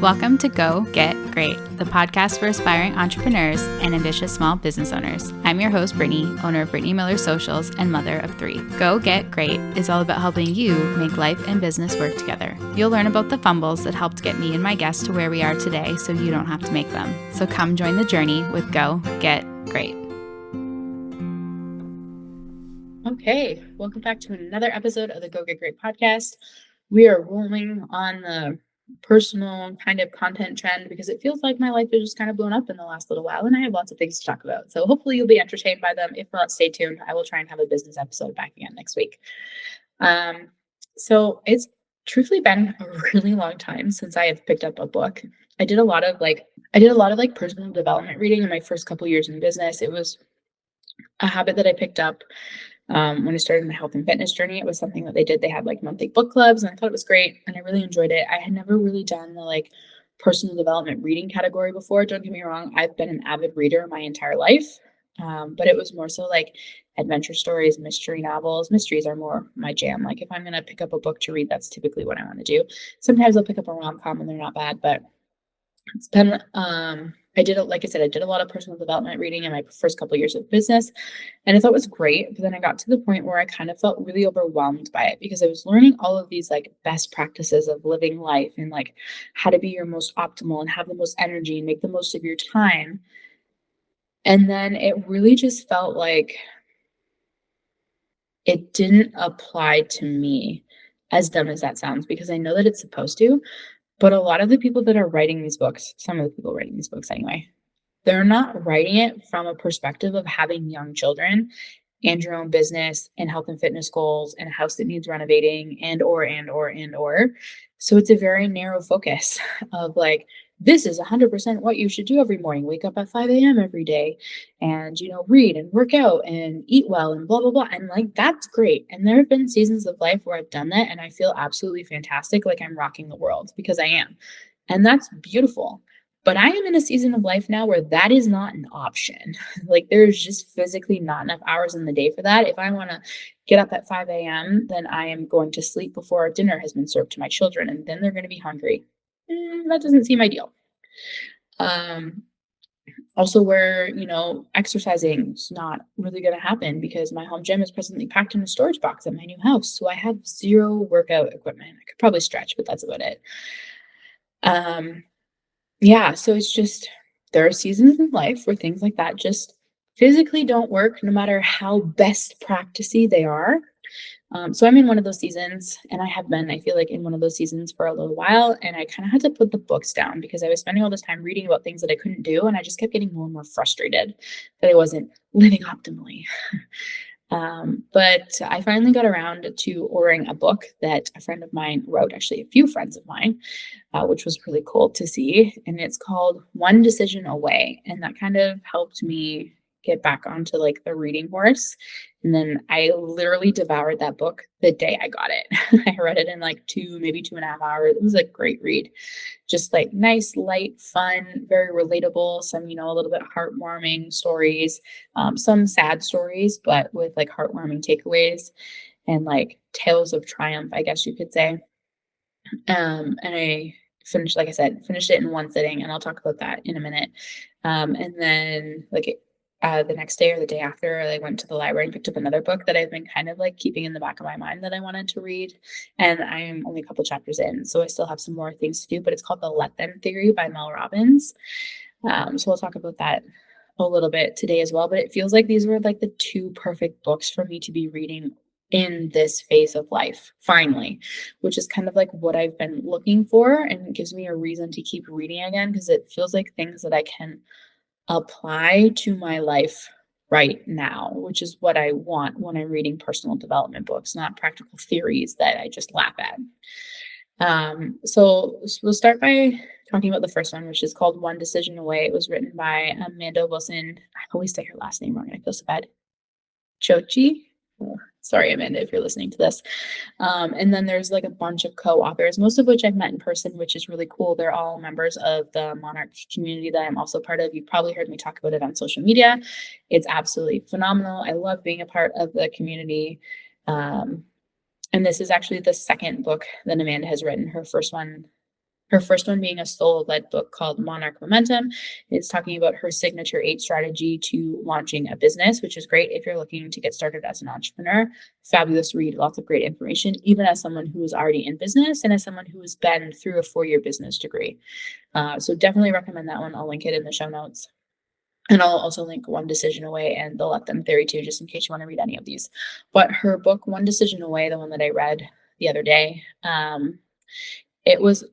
Welcome to Go Get Great, the podcast for aspiring entrepreneurs and ambitious small business owners. I'm your host, Brittany, owner of Brittany Miller Socials and mother of 3. Go Get Great is all about helping you make life and business work together. You'll learn about the fumbles that helped get me and my guests to where we are today so you don't have to make them. So come join the journey with Go Get Great. Okay, welcome back to another episode of the Go Get Great podcast. We are rolling on the personal kind of content trend because it feels like my life is just kind of blown up in the last little while and I have lots of things to talk about. So hopefully you'll be entertained by them. If not, stay tuned. I will try and have a business episode back again next week. So it's truthfully been a really long time since I have picked up a book. I did a lot of personal development reading in my first couple years in business. It was a habit that I picked up when I started my health and fitness journey. It was something that they did. They had like monthly book clubs and I thought it was great and I really enjoyed it. I had never really done the personal development reading category before. Don't get me wrong. I've been an avid reader my entire life. But it was more so like adventure stories, mystery novels. Mysteries are more my jam. Like if I'm going to pick up a book to read, that's typically what I want to do. Sometimes I'll pick up a rom-com and they're not bad, but it's been, I did a lot of personal development reading in my first couple of years of business and I thought it was great. But then I got to the point where I kind of felt really overwhelmed by it because I was learning all of these best practices of living life and how to be your most optimal and have the most energy and make the most of your time. And then it really just felt like it didn't apply to me, as dumb as that sounds, because I know that it's supposed to. But a lot of the people that are writing these books, some of the people writing these books anyway, they're not writing it from a perspective of having young children and your own business and health and fitness goals and a house that needs renovating and or. So it's a very narrow focus of this is 100% what you should do every morning. Wake up at 5 a.m. every day and, read and work out and eat well and blah, blah, blah. And that's great. And there have been seasons of life where I've done that and I feel absolutely fantastic. Like I'm rocking the world because I am. And that's beautiful. But I am in a season of life now where that is not an option. There's just physically not enough hours in the day for that. If I want to get up at 5 a.m., then I am going to sleep before dinner has been served to my children. And then they're going to be hungry. That doesn't seem ideal. Also where, exercising is not really going to happen because my home gym is presently packed in a storage box at my new house. So I have 0 workout equipment. I could probably stretch, but that's about it. So it's just, there are seasons in life where things like that just physically don't work no matter how best practicey they are. So I'm in one of those seasons and I have been, I feel like in one of those seasons for a little while. And I kind of had to put the books down because I was spending all this time reading about things that I couldn't do. And I just kept getting more and more frustrated that I wasn't living optimally. But I finally got around to ordering a book that a friend of mine wrote, actually a few friends of mine, which was really cool to see. And it's called One Decision Away. And that kind of helped me get back onto the reading horse. And then I literally devoured that book the day I got it. I read it in 2.5 hours. It was a great read. Just nice, light, fun, very relatable, some, a little bit heartwarming stories, some sad stories, but with heartwarming takeaways and tales of triumph, I guess you could say. And I finished it in one sitting and I'll talk about that in a minute. And then the next day or the day after, I went to the library and picked up another book that I've been kind of keeping in the back of my mind that I wanted to read. And I am only a couple chapters in, so I still have some more things to do, but it's called The Let Them Theory by Mel Robins. So we'll talk about that a little bit today as well, but it feels like these were the 2 perfect books for me to be reading in this phase of life, finally, which is kind of what I've been looking for. And it gives me a reason to keep reading again because it feels like things that I can apply to my life right now, which is what I want when I'm reading personal development books, not practical theories that I just laugh at. So we'll start by talking about the first one, which is called One Decision Away. It was written by Amanda Wilson. I always say her last name wrong and I feel so bad. Ciocci. Sorry, Amanda, if you're listening to this. And then there's a bunch of co-authors, most of which I've met in person, which is really cool. They're all members of the Monarch community that I'm also part of. You've probably heard me talk about it on social media. It's absolutely phenomenal. I love being a part of the community. And this is actually the second book that Amanda has written. Her first one Her first one being a solo-led book called Monarch Momentum. It's talking about her signature 8 strategy to launching a business, which is great if you're looking to get started as an entrepreneur. Fabulous read, lots of great information, even as someone who is already in business and as someone who has been through a 4-year business degree. So definitely recommend that one. I'll link it in the show notes. And I'll also link One Decision Away and The Let Them Theory too, just in case you want to read any of these. But her book, One Decision Away, the one that I read the other day, it was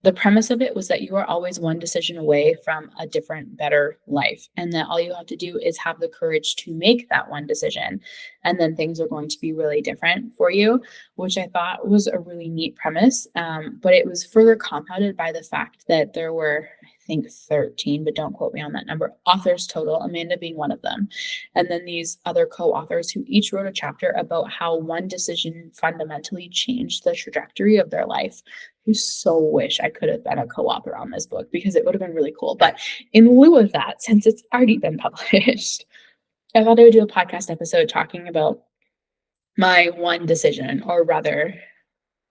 the premise of it was that you are always one decision away from a different, better life. And that all you have to do is have the courage to make that one decision. And then things are going to be really different for you, which I thought was a really neat premise. But it was further compounded by the fact that there were, I think 13, but don't quote me on that number, authors total, Amanda being one of them. And then these other co-authors who each wrote a chapter about how one decision fundamentally changed the trajectory of their life. I so wish I could have been a co-author on this book because it would have been really cool. But in lieu of that, since it's already been published, I thought I would do a podcast episode talking about my one decision, or rather,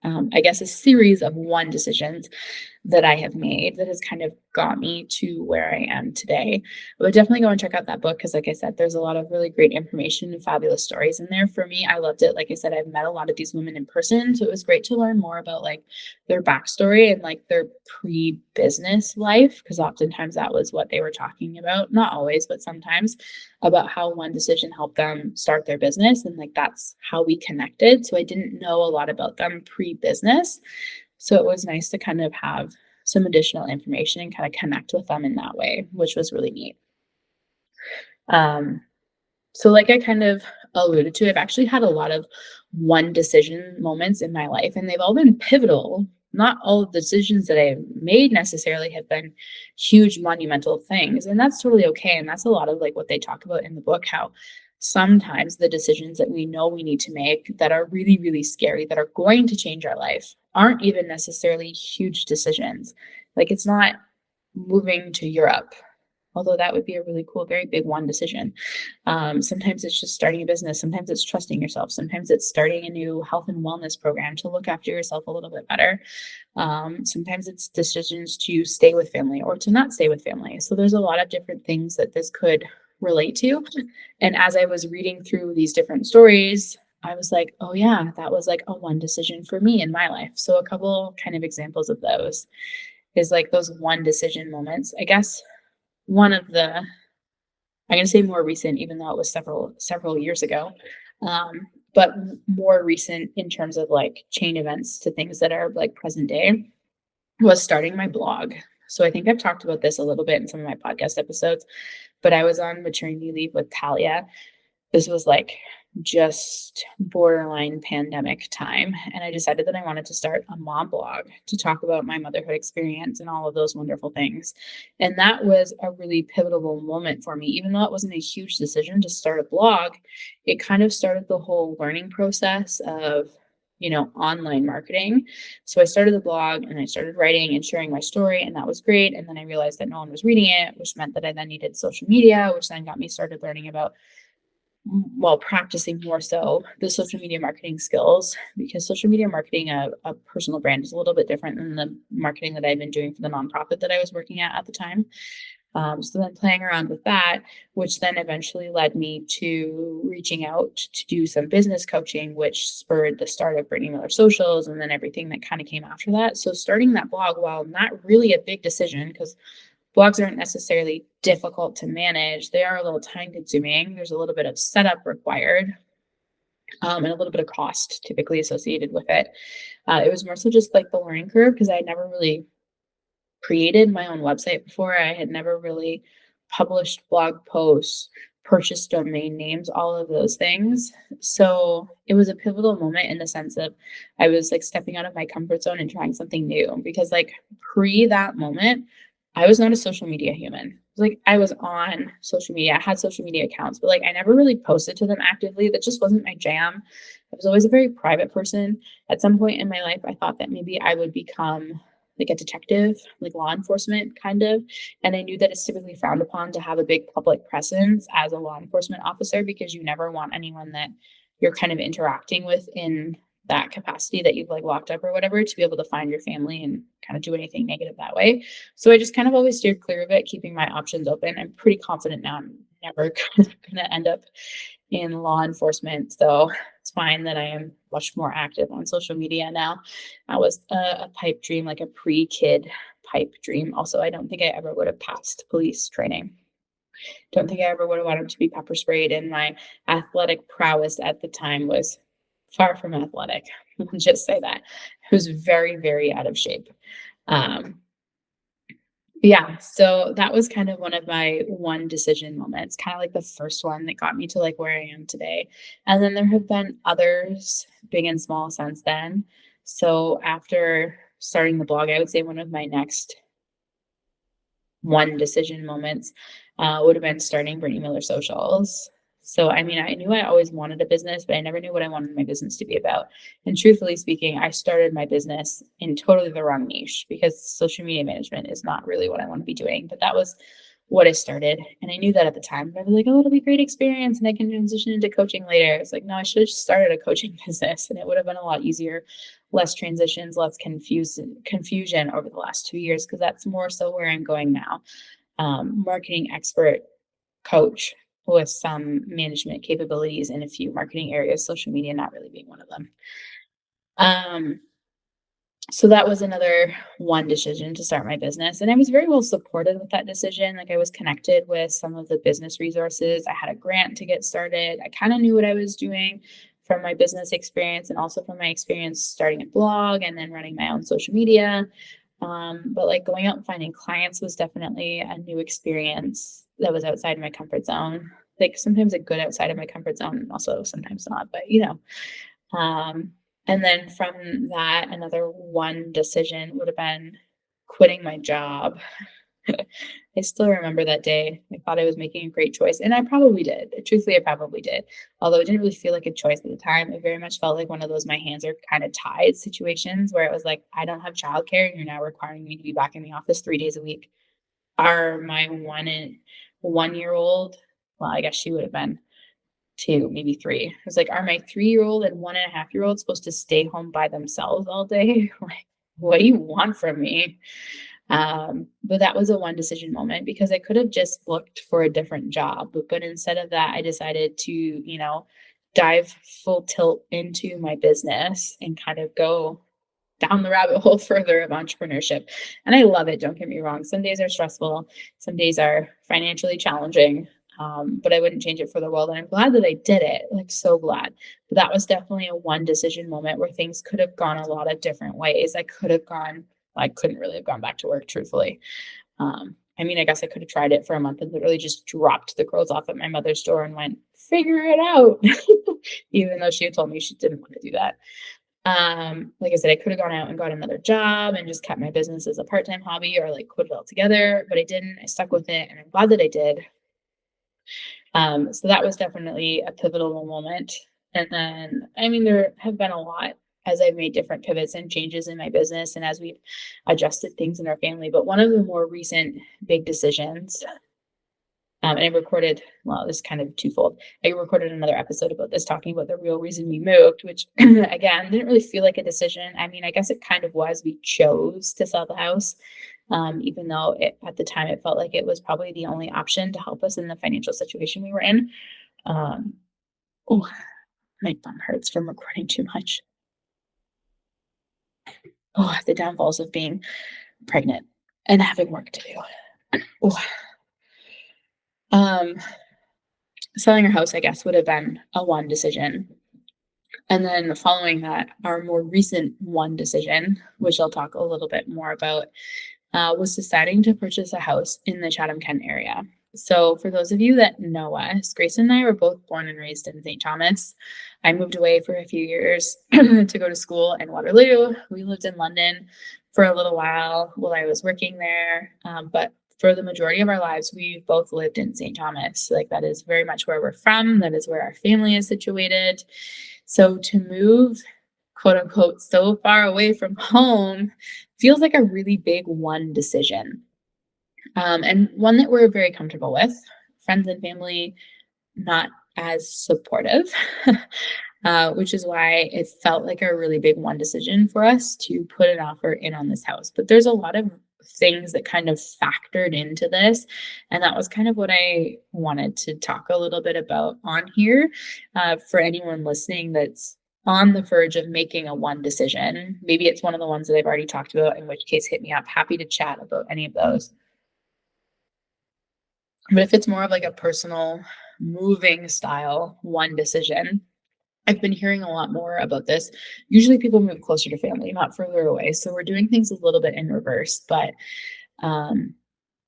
I guess a series of one decisions that I have made that has kind of got me to where I am today. But definitely go and check out that book because, like I said, there's a lot of really great information and fabulous stories in there. For me, I loved it. Like I said, I've met a lot of these women in person, so it was great to learn more about like their backstory and like their pre-business life, because oftentimes that was what they were talking about. Not always, but sometimes, about how one decision helped them start their business, and like that's how we connected. So I didn't know a lot about them pre-business. So it was nice to kind of have some additional information and kind of connect with them in that way, which was really neat. So like I kind of alluded to, I've actually had a lot of one decision moments in my life, and they've all been pivotal. Not all of the decisions that I've made necessarily have been huge monumental things, and that's totally okay. And that's a lot of like what they talk about in the book, how sometimes the decisions that we know we need to make that are really, really scary, that are going to change our life, aren't even necessarily huge decisions. Like it's not moving to Europe, although that would be a really cool, very big one decision. Sometimes it's just starting a business. Sometimes it's trusting yourself. Sometimes it's starting a new health and wellness program to look after yourself a little bit better. Sometimes it's decisions to stay with family or to not stay with family. So there's a lot of different things that this could relate to. And as I was reading through these different stories, I was like, oh yeah, that was like a one decision for me in my life. So a couple kind of examples of those is like those one decision moments. I guess one of the, I'm going to say more recent, even though it was several years ago, but more recent in terms of like chain events to things that are like present day, was starting my blog. So I think I've talked about this a little bit in some of my podcast episodes, but I was on maternity leave with Talia. This was like just borderline pandemic time. And I decided that I wanted to start a mom blog to talk about my motherhood experience and all of those wonderful things. And that was a really pivotal moment for me. Even though it wasn't a huge decision to start a blog, it kind of started the whole learning process of, online marketing. So I started the blog and I started writing and sharing my story, and that was great. And then I realized that no one was reading it, which meant that I then needed social media, which then got me started learning about, well, practicing more so the social media marketing skills, because social media marketing, a personal brand, is a little bit different than the marketing that I'd been doing for the nonprofit that I was working at the time. So then playing around with that, which then eventually led me to reaching out to do some business coaching, which spurred the start of Brittany Miller Socials, and then everything that kind of came after that. So starting that blog, while not really a big decision, because blogs aren't necessarily difficult to manage, they are a little time consuming. There's a little bit of setup required, and a little bit of cost typically associated with it. It was more so just like the learning curve, because I had never really created my own website before. I had never really published blog posts, purchased domain names, all of those things. So it was a pivotal moment in the sense of I was like stepping out of my comfort zone and trying something new, because like pre that moment, I was not a social media human. Like I was on social media, I had social media accounts, but like I never really posted to them actively. That just wasn't my jam. I was always a very private person. At some point in my life, I thought that maybe I would become like a detective, like law enforcement kind of. And I knew that it's typically frowned upon to have a big public presence as a law enforcement officer, because you never want anyone that you're kind of interacting with in that capacity that you've like locked up or whatever to be able to find your family and kind of do anything negative that way. So I just kind of always steered clear of it, keeping my options open. I'm pretty confident now I'm never going to end up in law enforcement. So it's fine that I am much more active on social media now. That was a pipe dream, like a pre-kid pipe dream. Also, I don't think I ever would have passed police training. Don't think I ever would have wanted to be pepper sprayed, and my athletic prowess at the time was far from athletic. I'll just say that. I was very, very out of shape. Um, yeah, so that was kind of one of my one decision moments, kind of like the first one that got me to like where I am today. And then there have been others, big and small, since then. So after starting the blog, I would say one of my next one decision moments would have been starting Brittany Miller Socials. So, I mean, I knew I always wanted a business, but I never knew what I wanted my business to be about. And truthfully speaking, I started my business in totally the wrong niche because social media management is not really what I want to be doing. But that was what I started. And I knew that at the time. But I was like, oh, it'll be great experience and I can transition into coaching later. It's like, no, I should have just started a coaching business and it would have been a lot easier, less transitions, less confusion over the last 2 years, because that's more so where I'm going now. Marketing expert coach with some management capabilities in a few marketing areas, social media not really being one of them. Um, so that was another one decision to start my business. And I was very well supported with that decision. Like I was connected with some of the business resources. I had a grant to get started. I kind of knew what I was doing from my business experience and also from my experience starting a blog and then running my own social media. But like going out and finding clients was definitely a new experience that was outside my comfort zone. Like sometimes a good outside of my comfort zone, also sometimes not, but and then from that, another one decision would have been quitting my job. I still remember that day. I thought I was making a great choice, and I probably did. Truthfully, I probably did. Although it didn't really feel like a choice at the time. It very much felt like one of those my hands are kind of tied situations where it was like, I don't have childcare, and you're now requiring me to be back in the office 3 days a week. Are my 1 year old, well, I guess she would have been 2, maybe 3. I was like, are my 3-year-old and 1.5-year-old supposed to stay home by themselves all day? Like, what do you want from me? But that was a one decision moment because I could have just looked for a different job. But instead of that, I decided to, dive full tilt into my business and kind of go down the rabbit hole further of entrepreneurship. And I love it. Don't get me wrong. Some days are stressful. Some days are financially challenging. But I wouldn't change it for the world. And I'm glad that I did it, like so glad. But that was definitely a one decision moment where things could have gone a lot of different ways. I couldn't really have gone back to work, truthfully. I mean, I guess I could have tried it for a month and literally just dropped the clothes off at my mother's door and went, figure it out. Even though she had told me she didn't want to do that. Like I said, I could have gone out and got another job and just kept my business as a part-time hobby or like quit it altogether, but I didn't. I stuck with it and I'm glad that I did. So that was definitely a pivotal moment. And then, I mean, there have been a lot as I've made different pivots and changes in my business and as we've adjusted things in our family. But one of the more recent big decisions, and I recorded, well, this is kind of twofold. I recorded another episode about this, talking about the real reason we moved, which again, didn't really feel like a decision. I mean, I guess it kind of was. We chose to sell the house. Even though at the time it felt like it was probably the only option to help us in the financial situation we were in. Oh, my bum hurts from recording too much. Oh, the downfalls of being pregnant and having work to do. Oh. Selling our house, I guess, would have been a one decision. And then following that, our more recent one decision, which I'll talk a little bit more about, was deciding to purchase a house in the Chatham-Kent area. So for those of you that know us, Grace and I were both born and raised in St. Thomas. I moved away for a few years to go to school in Waterloo. We lived in London for a little while I was working there. But for the majority of our lives, we've both lived in St. Thomas. Like that is very much where we're from. That is where our family is situated. So to move, quote unquote, so far away from home feels like a really big one decision. And one that we're very comfortable with. Friends and family, not as supportive. which is why it felt like a really big one decision for us to put an offer in on this house. But there's a lot of things that kind of factored into this. And that was kind of what I wanted to talk a little bit about on here for anyone listening that's on the verge of making a one decision. Maybe it's one of the ones that I've already talked about, in which case, hit me up. Happy to chat about any of those. But if it's more of like a personal moving style one decision, I've been hearing a lot more about this. Usually people move closer to family, not further away. So we're doing things a little bit in reverse, but um,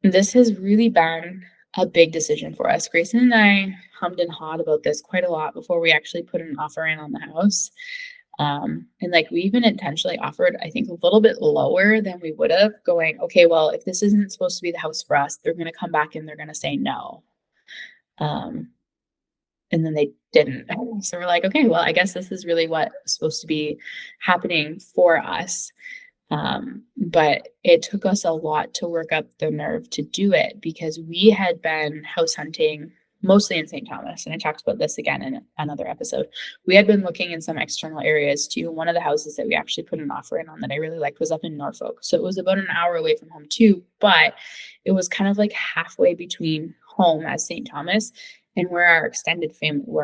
this has really been a big decision for us. Grayson and I hummed and hawed about this quite a lot before we actually put an offer in on the house. And like we even intentionally offered, I think, a little bit lower than we would have, going, okay, well, if this isn't supposed to be the house for us, they're going to come back and they're going to say no. Um, and then they didn't. So we're like, okay, well, I guess this is really what's supposed to be happening for us. But it took us a lot to work up the nerve to do it because we had been house hunting mostly in St. Thomas. And I talked about this again in another episode. We had been looking in some external areas too. One of the houses that we actually put an offer in on that I really liked was up in Norfolk. So it was about an hour away from home too, but it was kind of like halfway between home as St. Thomas and where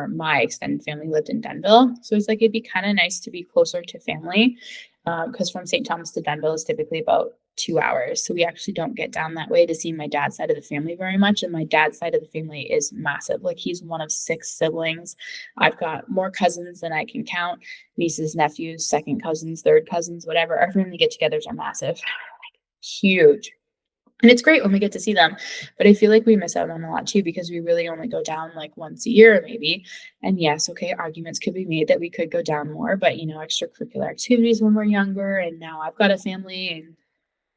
my extended family lived in Denville. So it's like, it'd be kind of nice to be closer to family because from St. Thomas to Denville is typically about 2 hours. So we actually don't get down that way to see my dad's side of the family very much. And my dad's side of the family is massive. Like he's one of 6 siblings. I've got more cousins than I can count, nieces, nephews, second cousins, third cousins, whatever. Our family get-togethers are massive, huge. And it's great when we get to see them, but I feel like we miss out on a lot too because we really only go down like once a year maybe. And yes, okay, arguments could be made that we could go down more, but extracurricular activities when we're younger, and now I've got a family, and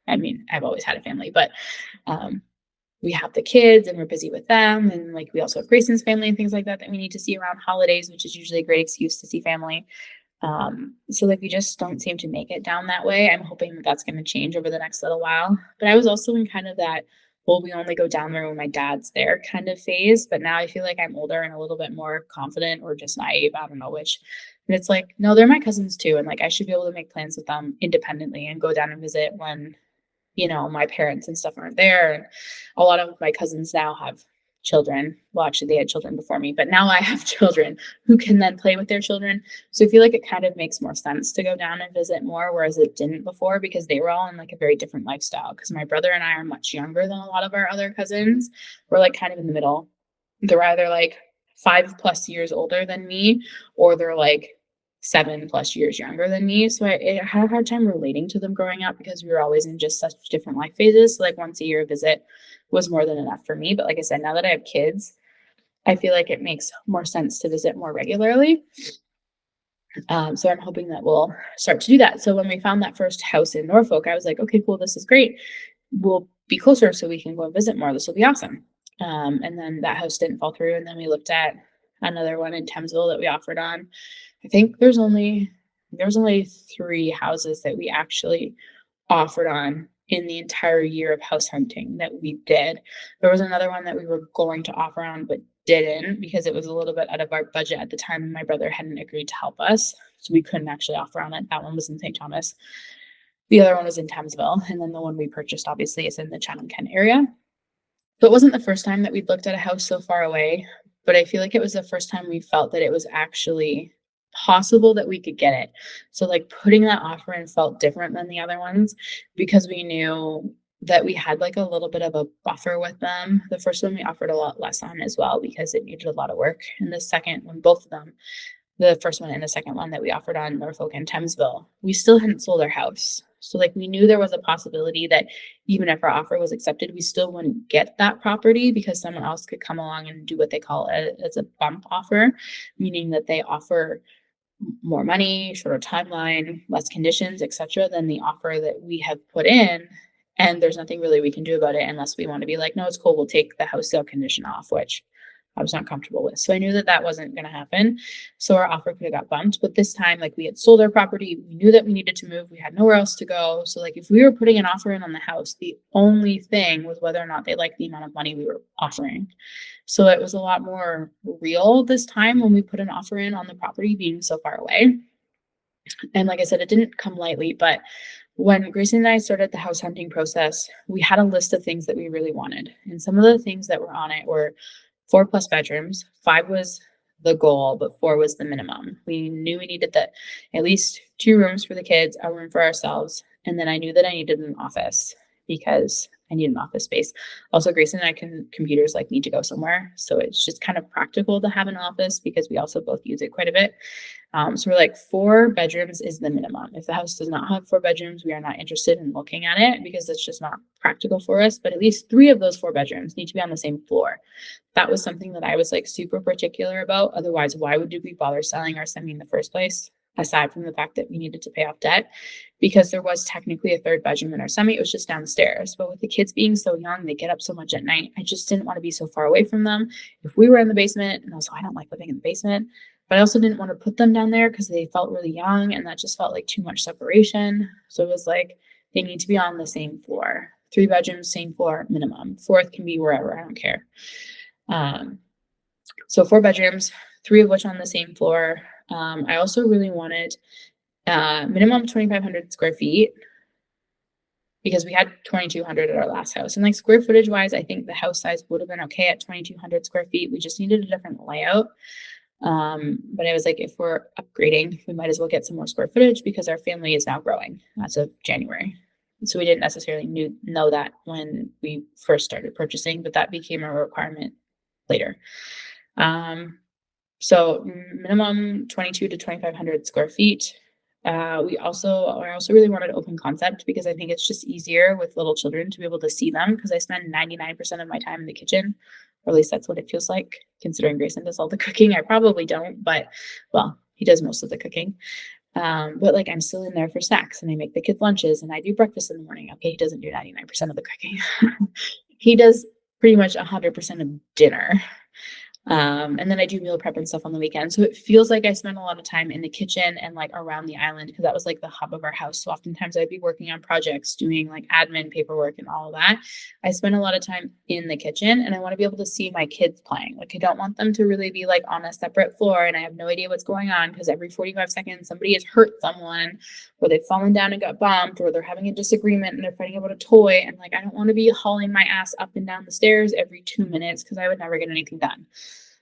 I mean, I've always had a family, but we have the kids and we're busy with them, and like we also have Grayson's family and things like that we need to see around holidays, which is usually a great excuse to see family. So like we just don't seem to make it down that way. I'm hoping that that's going to change over the next little while. But I was also in kind of that, well, we only go down there when my dad's there kind of phase. But now I feel like I'm older and a little bit more confident or just naive. I don't know which. And it's like, no, they're my cousins too. And like I should be able to make plans with them independently and go down and visit when, my parents and stuff aren't there. And a lot of my cousins now have children. Well, actually, they had children before me, but now I have children who can then play with their children. So I feel like it kind of makes more sense to go down and visit more, whereas it didn't before because they were all in like a very different lifestyle. Because my brother and I are much younger than a lot of our other cousins. We're like kind of in the middle. They're either like 5+ years older than me, or they're like 7+ years younger than me. So I had a hard time relating to them growing up because we were always in just such different life phases. So like once a year visit was more than enough for me. But like I said, now that I have kids, I feel like it makes more sense to visit more regularly. So I'm hoping that we'll start to do that. So when we found that first house in Norfolk, I was like, okay, cool, this is great. We'll be closer so we can go and visit more. This will be awesome. And then that house didn't fall through. And then we looked at another one in Thamesville that we offered on. I think there's only 3 houses that we actually offered on in the entire year of house hunting that we did. There was another one that we were going to offer on, but didn't because it was a little bit out of our budget at the time, and my brother hadn't agreed to help us. So we couldn't actually offer on it. That one was in St. Thomas. The other one was in Thamesville. And then the one we purchased, obviously, is in the Chatham-Kent area. So it wasn't the first time that we'd looked at a house so far away, but I feel like it was the first time we felt that it was actually possible that we could get it. So like putting that offer in felt different than the other ones because we knew that we had like a little bit of a buffer with them. The first one we offered a lot less on as well because it needed a lot of work. And the second one, both of them, the first one and the second one that we offered on Norfolk and Thamesville, we still hadn't sold our house. So like we knew there was a possibility that even if our offer was accepted, we still wouldn't get that property because someone else could come along and do what they call as a bump offer, meaning that they offer more money, shorter timeline, less conditions, etc., than the offer that we have put in. And there's nothing really we can do about it unless we want to be like, no, it's cool, we'll take the house sale condition off, which I was not comfortable with. So I knew that that wasn't going to happen. So our offer could have got bumped. But this time, like, we had sold our property. We knew that we needed to move. We had nowhere else to go. So like, if we were putting an offer in on the house, the only thing was whether or not they liked the amount of money we were offering. So it was a lot more real this time when we put an offer in on the property being so far away. And like I said, it didn't come lightly, but when Gracie and I started the house hunting process, we had a list of things that we really wanted. And some of the things that were on it were 4+ bedrooms. 5 was the goal, but 4 was the minimum. We knew we needed at least 2 rooms for the kids, a room for ourselves. And then I knew that I needed an office because I need an office space. Also, Gracie and I computers like need to go somewhere. So it's just kind of practical to have an office because we also both use it quite a bit. So we're like 4 bedrooms is the minimum. If the house does not have 4 bedrooms, we are not interested in looking at it because it's just not practical for us. But at least 3 of those 4 bedrooms need to be on the same floor. That was something that I was like super particular about. Otherwise, why would we bother selling our semi in the first place? Aside from the fact that we needed to pay off debt, because there was technically a 3rd bedroom in our semi. It was just downstairs. But with the kids being so young, they get up so much at night. I just didn't want to be so far away from them. If we were in the basement, and also I don't like living in the basement, but I also didn't want to put them down there because they felt really young and that just felt like too much separation. So it was like, they need to be on the same floor. 3 bedrooms, same floor, minimum. 4th can be wherever, I don't care. So 4 bedrooms, 3 of which on the same floor. I also really wanted minimum 2,500 square feet because we had 2,200 at our last house. And like square footage wise, I think the house size would have been okay at 2,200 square feet. We just needed a different layout. But I was like, if we're upgrading, we might as well get some more square footage because our family is now growing as of January. So we didn't necessarily know that when we first started purchasing, but that became a requirement later. So minimum 2,200 to 2,500 square feet. I also really wanted open concept because I think it's just easier with little children to be able to see them because I spend 99% of my time in the kitchen, or at least that's what it feels like, considering Grayson does all the cooking. I probably don't, but well, he does most of the cooking. But like I'm still in there for snacks and I make the kids lunches and I do breakfast in the morning. Okay, he doesn't do 99% of the cooking. He does pretty much 100% of dinner. And then I do meal prep and stuff on the weekend. So it feels like I spend a lot of time in the kitchen and like around the island because that was like the hub of our house. So oftentimes I'd be working on projects, doing like admin paperwork and all of that. I spend a lot of time in the kitchen and I want to be able to see my kids playing. Like I don't want them to really be like on a separate floor and I have no idea what's going on because every 45 seconds somebody has hurt someone or they've fallen down and got bumped or they're having a disagreement and they're fighting about a toy. And like I don't want to be hauling my ass up and down the stairs every 2 minutes because I would never get anything done.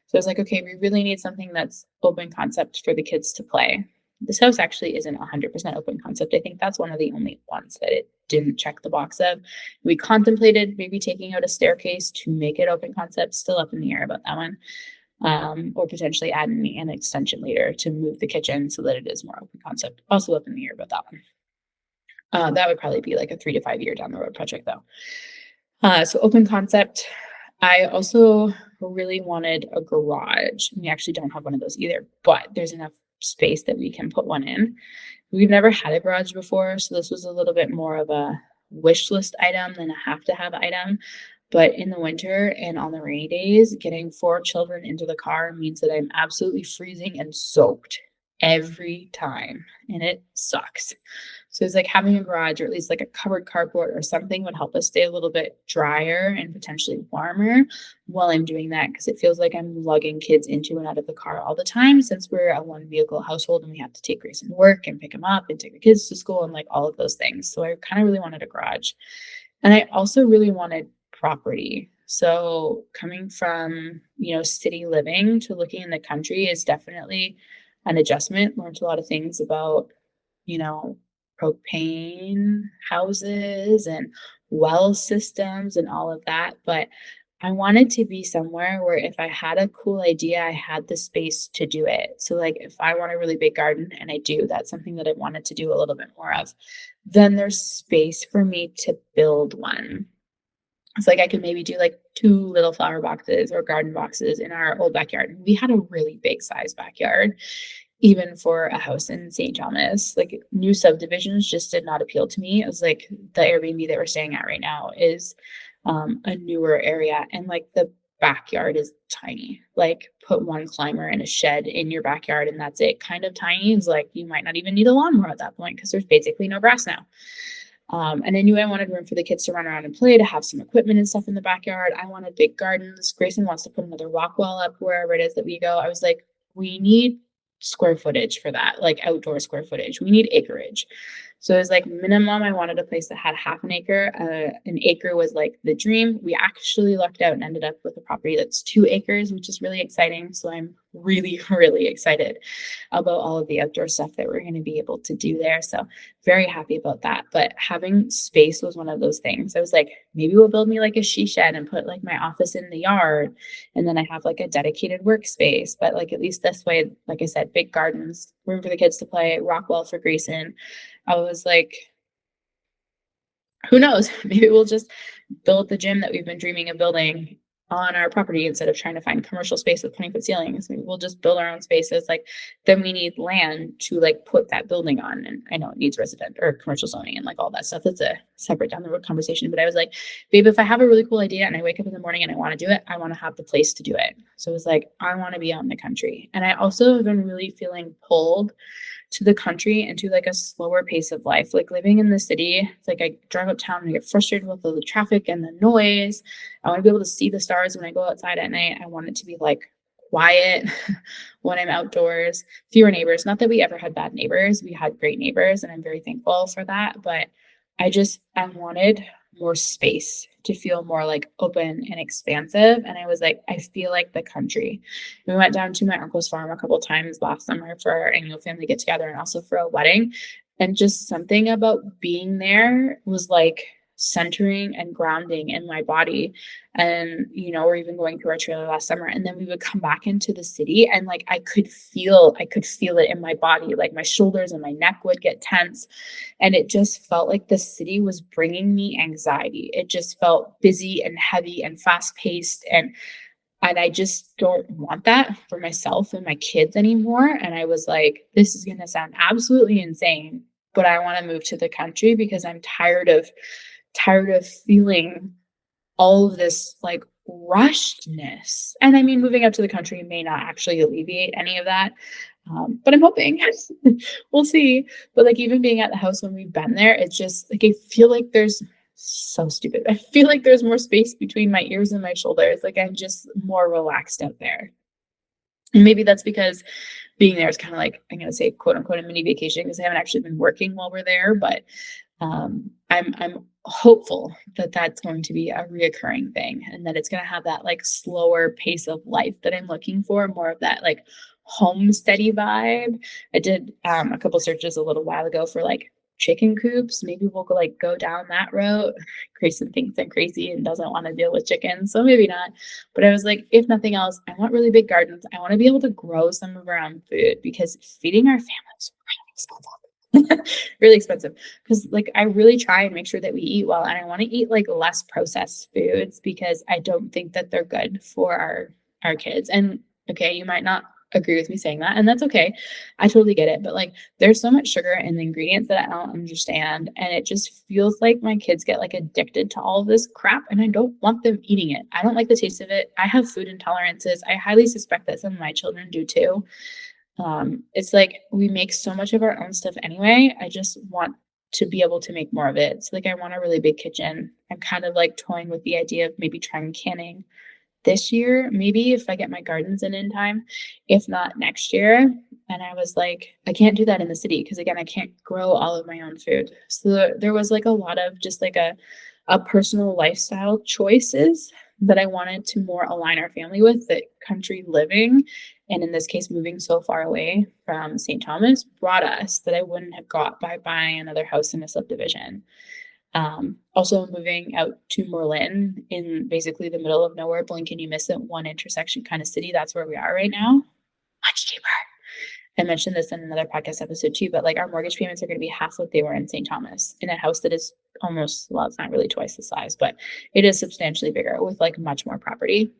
So I was like, okay, we really need something that's open concept for the kids to play. This house actually isn't 100% open concept. I think that's one of the only ones that it didn't check the box of. We contemplated maybe taking out a staircase to make it open concept, still up in the air about that one. Or potentially adding an extension later to move the kitchen so that it is more open concept. Also up in the air about that one. That would probably be like a 3 to 5 year down the road project though. So open concept. I also really wanted a garage. We actually don't have one of those either, but there's enough space that we can put one in. We've never had a garage before, so this was a little bit more of a wish list item than a have to have item. But in the winter and on the rainy days, getting 4 children into the car means that I'm absolutely freezing and soaked every time, and it sucks. So it's like having a garage or at least like a covered carport or something would help us stay a little bit drier and potentially warmer while I'm doing that because it feels like I'm lugging kids into and out of the car all the time since we're a 1 vehicle household and we have to take Grayson to work and pick him up and take the kids to school and like all of those things. So I kind of really wanted a garage. And I also really wanted property. So coming from, city living to looking in the country is definitely an adjustment. Learned a lot of things about, propane houses and well systems and all of that. But I wanted to be somewhere where if I had a cool idea, I had the space to do it. So like if I want a really big garden, and I do, that's something that I wanted to do a little bit more of, then there's space for me to build one. It's like I could maybe do like 2 little flower boxes or garden boxes in our old backyard. We had a really big size backyard, even for a house in St. Thomas. Like new subdivisions just did not appeal to me. It was like the Airbnb that we're staying at right now is a newer area. And like the backyard is tiny. Like put one climber in a shed in your backyard and that's it. Kind of tiny is like you might not even need a lawnmower at that point because there's basically no grass now. And I knew I wanted room for the kids to run around and play, to have some equipment and stuff in the backyard. I wanted big gardens. Grayson wants to put another rock wall up wherever it is that we go. I was like, we need square footage for that, like outdoor square footage. We need acreage. So it was like minimum, I wanted a place that had half an acre. An acre was like the dream. We actually lucked out and ended up with a property that's 2 acres, which is really exciting. So I'm really, really excited about all of the outdoor stuff that we're going to be able to do there. So very happy about that. But having space was one of those things. I was like, maybe we'll build me like a she shed and put like my office in the yard. And then I have like a dedicated workspace. But like at least this way, like I said, big gardens, room for the kids to play, rock wall for Grayson. I was like, who knows? Maybe we'll just build the gym that we've been dreaming of building on our property instead of trying to find commercial space with 20-foot ceilings. Maybe we'll just build our own spaces. Like then we need land to like put that building on. And I know it needs resident or commercial zoning and like all that stuff. That's a separate down the road conversation. But I was like, babe, if I have a really cool idea and I wake up in the morning and I want to do it, I want to have the place to do it. So it was like, I want to be out in the country. And I also have been really feeling pulled to the country and to like a slower pace of life. Like living in the city, it's like I drive uptown and I get frustrated with the traffic and the noise. I want to be able to see the stars when I go outside at night. I want it to be like quiet when I'm outdoors, fewer neighbors. Not that we ever had bad neighbors. We had great neighbors and I'm very thankful for that. But I wanted more space to feel more like open and expansive. And I was like, I feel like the country. We went down to my uncle's farm a couple of times last summer for our annual family get together and also for a wedding. And just something about being there was like centering and grounding in my body. And, we're even going through our trailer last summer and then we would come back into the city and like, I could feel it in my body. Like my shoulders and my neck would get tense. And it just felt like the city was bringing me anxiety. It just felt busy and heavy and fast paced. And I just don't want that for myself and my kids anymore. And I was like, this is going to sound absolutely insane, but I want to move to the country because I'm tired of feeling all of this like rushedness. And I mean, moving up to the country may not actually alleviate any of that. But I'm hoping we'll see. But like even being at the house when we've been there, it's just like, I feel like there's so stupid. I feel like there's more space between my ears and my shoulders. Like I'm just more relaxed out there. And maybe that's because being there is kind of like, I'm going to say quote unquote a mini vacation because I haven't actually been working while we're there, but I'm hopeful that that's going to be a reoccurring thing and that it's going to have that like slower pace of life that I'm looking for, more of that like homesteady vibe. I did a couple searches a little while ago for like chicken coops. Maybe we'll go down that route. Grayson thinks I'm crazy and doesn't want to deal with chickens, so maybe not. But I was like, if nothing else, I want really big gardens. I want to be able to grow some of our own food because feeding our families is really expensive. Really expensive because like I really try and make sure that we eat well, and I want to eat like less processed foods because I don't think that they're good for our kids. And okay, you might not agree with me saying that, and that's okay. I totally get it, but like there's so much sugar in the ingredients that I don't understand, and it just feels like my kids get like addicted to all of this crap, and I don't want them eating it. I don't like the taste of it. I have food intolerances. I highly suspect that some of my children do too. It's like we make so much of our own stuff anyway. I just want to be able to make more of it. So like I want a really big kitchen. I'm kind of like toying with the idea of maybe trying canning this year, maybe if I get my gardens in time, if not next year. And I was like, I can't do that in the city because again, I can't grow all of my own food. So there was like a lot of just like a personal lifestyle choices that I wanted to more align our family with, that country living, and in this case, moving so far away from St. Thomas brought us, that I wouldn't have got by buying another house in a subdivision. Also moving out to Merlin in basically the middle of nowhere, blink and you miss it, one intersection kind of city. That's where we are right now. Much cheaper. I mentioned this in another podcast episode too, but like our mortgage payments are going to be half what they were in St. Thomas in a house that is almost, well, it's not really twice the size, but it is substantially bigger with like much more property.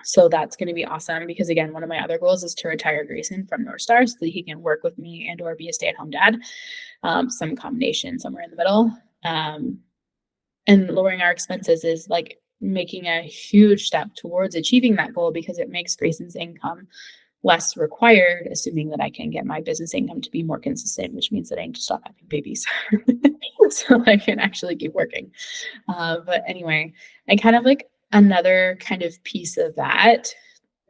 So that's going to be awesome because again, one of my other goals is to retire Grayson from North Star so that he can work with me and or be a stay-at-home dad. Some combination somewhere in the middle. And lowering our expenses is like making a huge step towards achieving that goal because it makes Grayson's income less required, assuming that I can get my business income to be more consistent, which means that I need to stop having babies so I can actually keep working. But anyway, and kind of like another kind of piece of that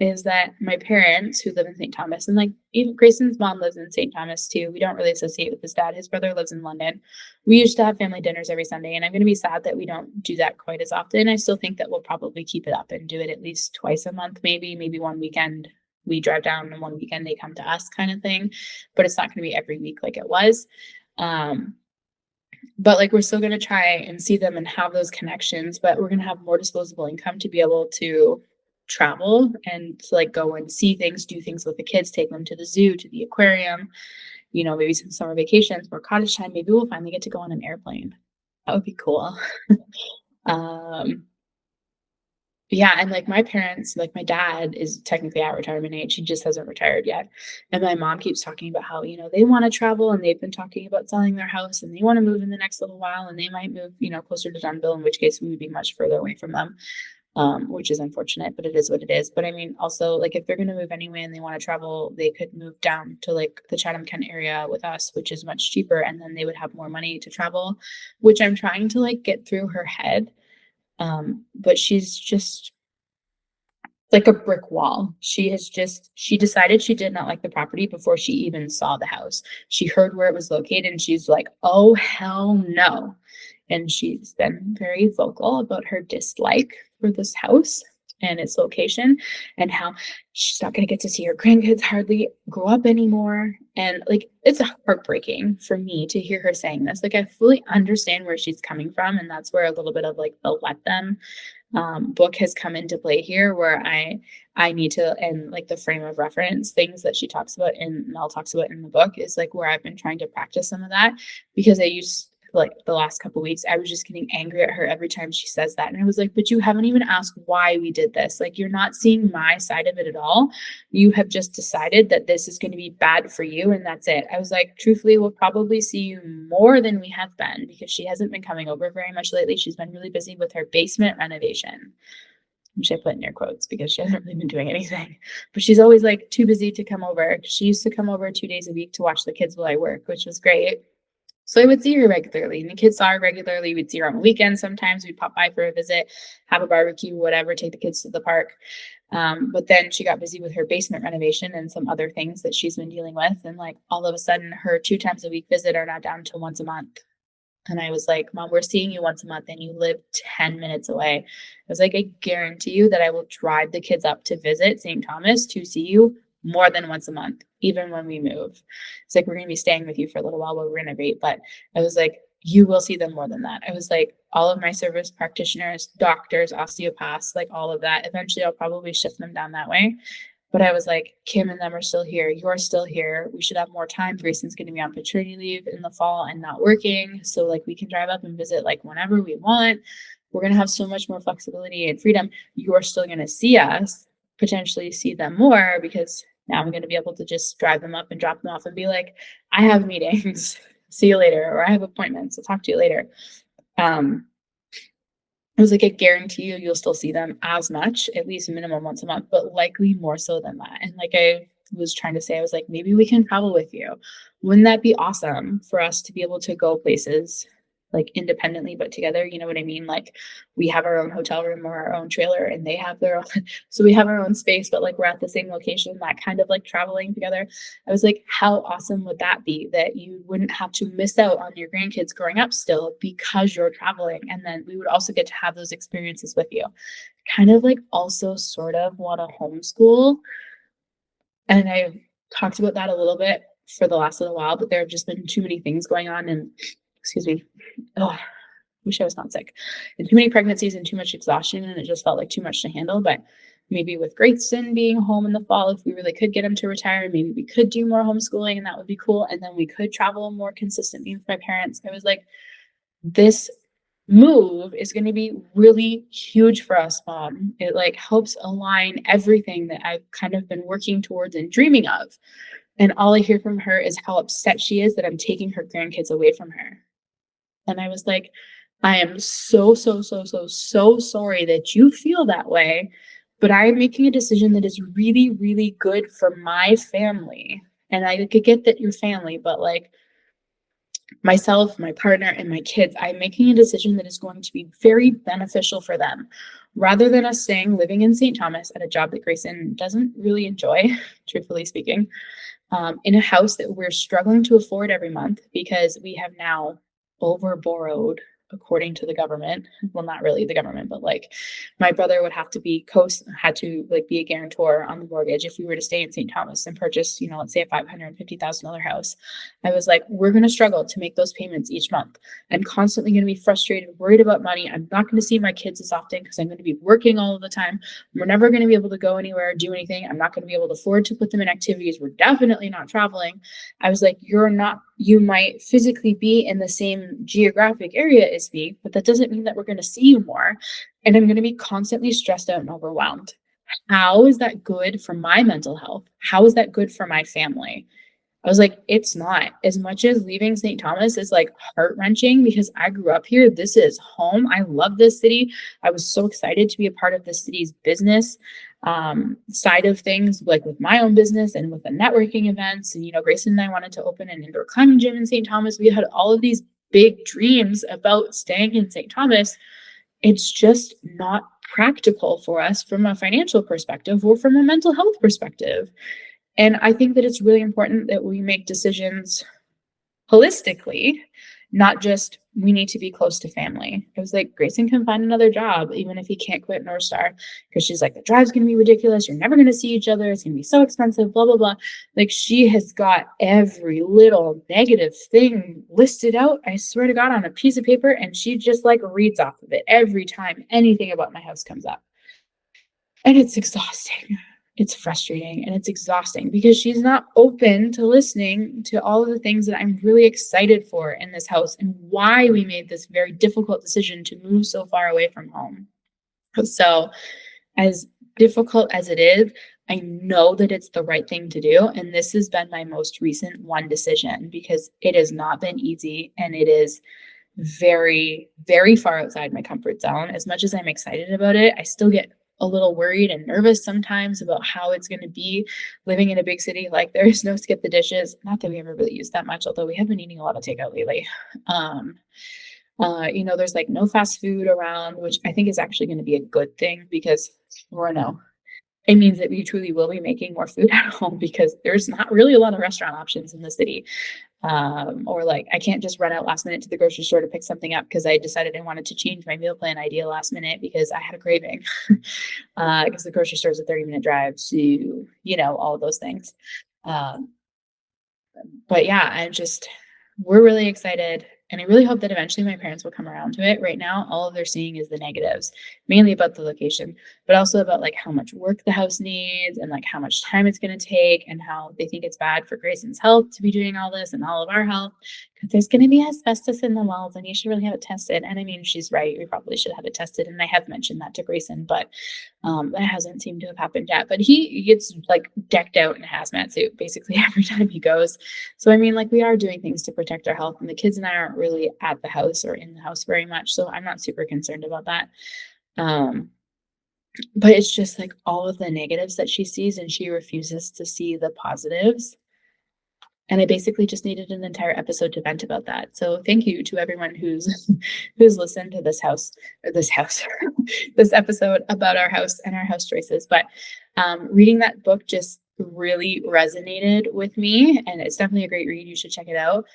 is that my parents who live in St. Thomas, and like even Grayson's mom lives in St. Thomas too. We don't really associate with his dad. His brother lives in London. We used to have family dinners every Sunday, and I'm going to be sad that we don't do that quite as often. I still think that we'll probably keep it up and do it at least twice a month, maybe one weekend we drive down and one weekend they come to us kind of thing. But it's not going to be every week like it was. Um, but like we're still going to try and see them and have those connections, but we're going to have more disposable income to be able to travel and to like go and see things, do things with the kids, take them to the zoo, to the aquarium, maybe some summer vacations, more cottage time. Maybe we'll finally get to go on an airplane. That would be cool. um yeah, and like my parents, like my dad is technically at retirement age. He just hasn't retired yet. And my mom keeps talking about how, they want to travel and they've been talking about selling their house and they want to move in the next little while and they might move, closer to Dunville, in which case we would be much further away from them, which is unfortunate, but it is what it is. But I mean, also, like if they're going to move anyway and they want to travel, they could move down to like the Chatham-Kent area with us, which is much cheaper. And then they would have more money to travel, which I'm trying to like get through her head. But she's just like a brick wall. She decided she did not like the property before she even saw the house. She heard where it was located and she's like, oh, hell no. And she's been very vocal about her dislike for this house and its location and how she's not going to get to see her grandkids hardly grow up anymore. And like, it's heartbreaking for me to hear her saying this. Like, I fully understand where she's coming from. And that's where a little bit of like the let them book has come into play here, where I need to, and like the frame of reference things that she talks about and Mel talks about in the book is like where I've been trying to practice some of that, because I used like the last couple of weeks, I was just getting angry at her every time she says that. And I was like, but you haven't even asked why we did this. Like, you're not seeing my side of it at all. You have just decided that this is going to be bad for you. And that's it. I was like, truthfully, we'll probably see you more than we have been, because she hasn't been coming over very much lately. She's been really busy with her basement renovation, which I put in air quotes because she hasn't really been doing anything. But she's always like too busy to come over. She used to come over 2 days a week to watch the kids while I work, which was great. So I would see her regularly, and the kids saw her regularly. We'd see her on the weekends. Sometimes we'd pop by for a visit, have a barbecue, whatever, take the kids to the park. But then she got busy with her basement renovation and some other things that she's been dealing with. And like all of a sudden her 2 times a week visit are now down to once a month. And I was like, Mom, we're seeing you once a month and you live 10 minutes away. I was like, I guarantee you that I will drive the kids up to visit St. Thomas to see you more than once a month, even when we move. It's like, we're going to be staying with you for a little while we renovate. But I was like, you will see them more than that. I was like, all of my service practitioners, doctors, osteopaths, like all of that, eventually I'll probably shift them down that way. But I was like, Kim and them are still here. You're still here. We should have more time. Grayson's going to be on paternity leave in the fall and not working. So like we can drive up and visit like whenever we want. We're going to have so much more flexibility and freedom. You're still going to see us, potentially see them more, because now I'm going to be able to just drive them up and drop them off and be like, I have meetings. See you later. Or I have appointments. I'll talk to you later. I was like, I guarantee you'll still see them as much, at least minimum once a month, but likely more so than that. And like I was trying to say, I was like, maybe we can travel with you. Wouldn't that be awesome for us to be able to go places like independently, but together? You know what I mean? Like we have our own hotel room or our own trailer and they have their own, so we have our own space, but like we're at the same location, that kind of like traveling together. I was like, how awesome would that be, that you wouldn't have to miss out on your grandkids growing up still because you're traveling. And then we would also get to have those experiences with you. Kind of like also sort of want to homeschool. And I talked about that a little bit for the last little while, but there have just been too many things going on, and excuse me. Oh, wish I was not sick. And too many pregnancies and too much exhaustion, and it just felt like too much to handle. But maybe with Grayson being home in the fall, if we really could get him to retire, maybe we could do more homeschooling and that would be cool. And then we could travel more consistently with my parents. I was like, this move is going to be really huge for us, Mom. It like helps align everything that I've kind of been working towards and dreaming of. And all I hear from her is how upset she is that I'm taking her grandkids away from her. And I was like, I am so, so, so, so, so sorry that you feel that way, but I am making a decision that is really, really good for my family. And I could get that your family, but like myself, my partner, and my kids, I'm making a decision that is going to be very beneficial for them. Rather than us staying living in St. Thomas at a job that Grayson doesn't really enjoy, truthfully speaking, in a house that we're struggling to afford every month because we have now over borrowed according to the government. Well, not really the government, but like my brother would have to be had to like be a guarantor on the mortgage if we were to stay in St. Thomas and purchase, let's say a $550,000 house. I was like, we're going to struggle to make those payments each month. I'm constantly going to be frustrated, worried about money. I'm not going to see my kids as often because I'm going to be working all of the time. We're never going to be able to go anywhere, do anything. I'm not going to be able to afford to put them in activities. We're definitely not traveling. I was like, you might physically be in the same geographic area as me, but that doesn't mean that we're going to see you more. And I'm going to be constantly stressed out and overwhelmed. How is that good for my mental health? How is that good for my family? I was like, it's not. As much as leaving St. Thomas is like heart-wrenching because I grew up here. This is home. I love this city. I was so excited to be a part of the city's business side of things, like with my own business and with the networking events. And, Grayson and I wanted to open an indoor climbing gym in St. Thomas. We had all of these big dreams about staying in St. Thomas. It's just not practical for us from a financial perspective or from a mental health perspective. And I think that it's really important that we make decisions holistically, not just we need to be close to family. I was like, Grayson can find another job, even if he can't quit North Star, because she's like, the drive's going to be ridiculous. You're never going to see each other. It's going to be so expensive, blah, blah, blah. Like she has got every little negative thing listed out, I swear to God, on a piece of paper. And she just like reads off of it every time anything about my house comes up. And it's exhausting. It's frustrating and it's exhausting because she's not open to listening to all of the things that I'm really excited for in this house and why we made this very difficult decision to move so far away from home. So, as difficult as it is, I know that it's the right thing to do. And this has been my most recent one decision because it has not been easy and it is very, very far outside my comfort zone. As much as I'm excited about it, I still get a little worried and nervous sometimes about how it's going to be living in a big city. Like there is no skip the dishes. Not that we ever really use that much, although we have been eating a lot of takeout lately. There's like no fast food around, which I think is actually going to be a good thing because, or no, it means that we truly will be making more food at home because there's not really a lot of restaurant options in the city. Or like I can't just run out last minute to the grocery store to pick something up because I decided I wanted to change my meal plan idea last minute because I had a craving. Because the grocery store is a 30-minute drive to, all of those things. Um, but yeah, we're really excited. And I really hope that eventually my parents will come around to it. Right now, all they're seeing is the negatives, mainly about the location, but also about like how much work the house needs and like how much time it's going to take and how they think it's bad for Grayson's health to be doing all this and all of our health because there's going to be asbestos in the walls and you should really have it tested. And I mean, she's right. We probably should have it tested. And I have mentioned that to Grayson, but that hasn't seemed to have happened yet. But he gets like decked out in a hazmat suit basically every time he goes. So, I mean, like we are doing things to protect our health and the kids and I aren't really at the house or in the house very much. So I'm not super concerned about that. But it's just like all of the negatives that she sees and she refuses to see the positives. And I basically just needed an entire episode to vent about that. So thank you to everyone who's listened to this episode about our house and our house choices. But reading that book just really resonated with me. And it's definitely a great read. You should check it out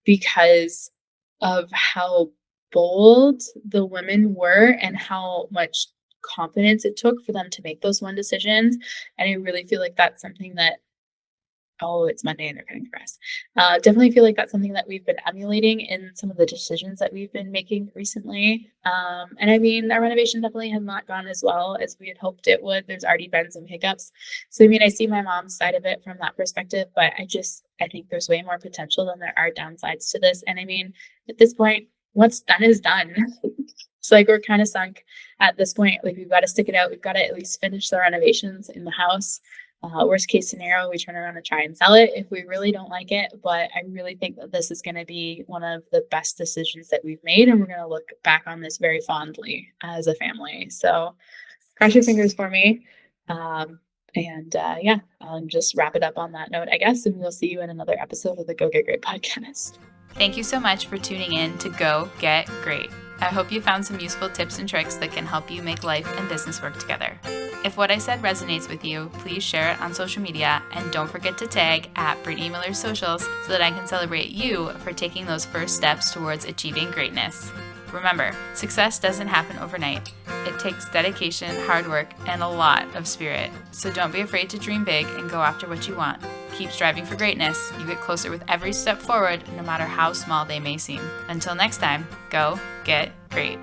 because of how bold the women were and how much confidence it took for them to make those one decisions. And I really feel like that's something that it's Monday and they're cutting grass. Definitely feel like that's something that we've been emulating in some of the decisions that we've been making recently. And I mean, our renovation definitely has not gone as well as we had hoped it would. There's already been some hiccups. So, I mean, I see my mom's side of it from that perspective, but I think there's way more potential than there are downsides to this. And I mean, at this point, what's done is done. It's like we're kind of sunk at this point. Like we've got to stick it out. We've got to at least finish the renovations in the house. Worst case scenario, we turn around and try and sell it if we really don't like it. But I really think that this is going to be one of the best decisions that we've made. And we're going to look back on this very fondly as a family. So cross your fingers for me. Yeah, I'll just wrap it up on that note, I guess. And we'll see you in another episode of the Go Get Great podcast. Thank you so much for tuning in to Go Get Great. I hope you found some useful tips and tricks that can help you make life and business work together. If what I said resonates with you, please share it on social media and don't forget to tag at Brittany Miller Socials so that I can celebrate you for taking those first steps towards achieving greatness. Remember, success doesn't happen overnight. It takes dedication, hard work, and a lot of spirit. So don't be afraid to dream big and go after what you want. Keep striving for greatness. You get closer with every step forward, no matter how small they may seem. Until next time, go get great.